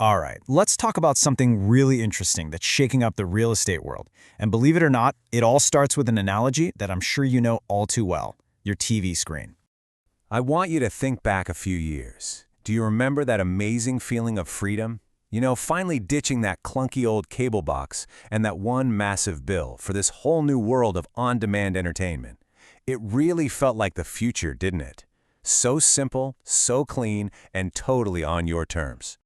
All right, let's talk about something really interesting that's shaking up the real estate world. And believe it or not, it all starts with an analogy that I'm sure you know all too well, your TV screen. I want you to think back a few years. Do you remember that amazing feeling of freedom? Finally ditching that clunky old cable box and that one massive bill for this whole new world of on-demand entertainment. It really felt like the future, didn't it? So simple, so clean, and totally on your terms.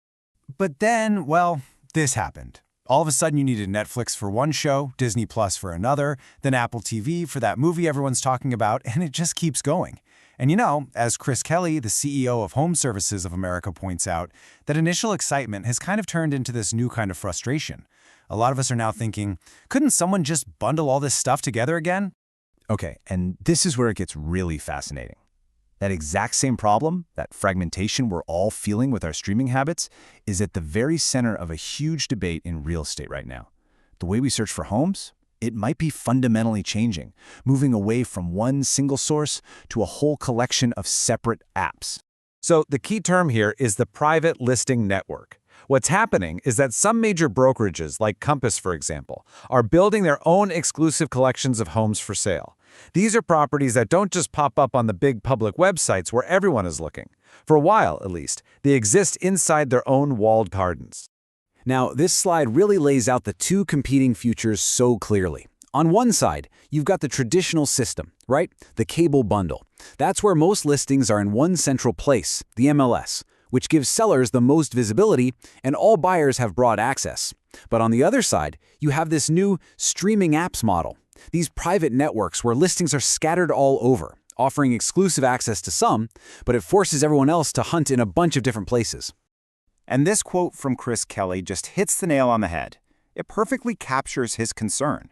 But then, well, this happened. All of a sudden you needed Netflix for one show, Disney Plus for another, then Apple TV for that movie everyone's talking about, and it just keeps going. And as Chris Kelly, the CEO of HomeServices of America, points out, that initial excitement has kind of turned into this new kind of frustration. A lot of us are now thinking, couldn't someone just bundle all this stuff together again? Okay, and this is where it gets really fascinating. That exact same problem, that fragmentation we're all feeling with our streaming habits, is at the very center of a huge debate in real estate right now. The way we search for homes, it might be fundamentally changing, moving away from one single source to a whole collection of separate apps. So the key term here is the private listing network. What's happening is that some major brokerages, like Compass, for example, are building their own exclusive collections of homes for sale. These are properties that don't just pop up on the big public websites where everyone is looking. For a while, at least, they exist inside their own walled gardens. Now, this slide really lays out the two competing futures so clearly. On one side, you've got the traditional system, right? The cable bundle. That's where most listings are in one central place, the MLS, which gives sellers the most visibility, and all buyers have broad access. But on the other side, you have this new streaming apps model. These private networks where listings are scattered all over, offering exclusive access to some, but it forces everyone else to hunt in a bunch of different places. And this quote from Chris Kelly just hits the nail on the head. It perfectly captures his concern.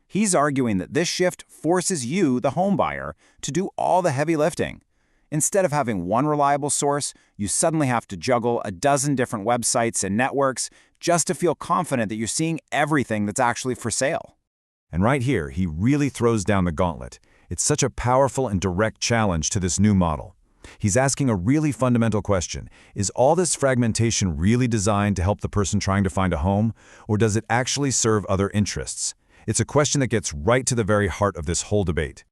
He's arguing that this shift forces you, the home buyer, to do all the heavy lifting. Instead of having one reliable source, you suddenly have to juggle a dozen different websites and networks just to feel confident that you're seeing everything that's actually for sale. And right here, he really throws down the gauntlet. It's such a powerful and direct challenge to this new model. He's asking a really fundamental question. Is all this fragmentation really designed to help the person trying to find a home, or does it actually serve other interests? It's a question that gets right to the very heart of this whole debate.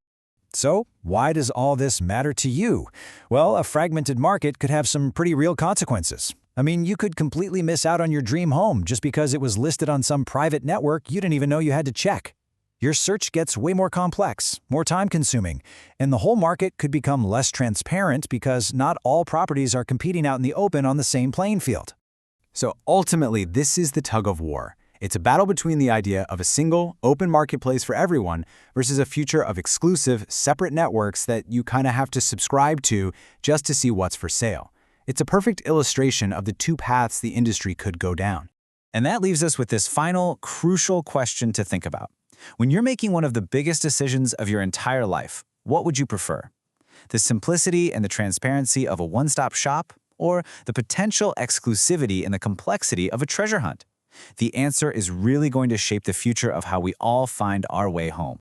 So, why does all this matter to you? Well, a fragmented market could have some pretty real consequences. I mean, you could completely miss out on your dream home just because it was listed on some private network you didn't even know you had to check. Your search gets way more complex, more time-consuming, and the whole market could become less transparent because not all properties are competing out in the open on the same playing field. So ultimately, this is the tug of war. It's a battle between the idea of a single, open marketplace for everyone versus a future of exclusive, separate networks that you kind of have to subscribe to just to see what's for sale. It's a perfect illustration of the two paths the industry could go down. And that leaves us with this final, crucial question to think about. When you're making one of the biggest decisions of your entire life, what would you prefer? The simplicity and the transparency of a one-stop shop, or the potential exclusivity and the complexity of a treasure hunt? The answer is really going to shape the future of how we all find our way home.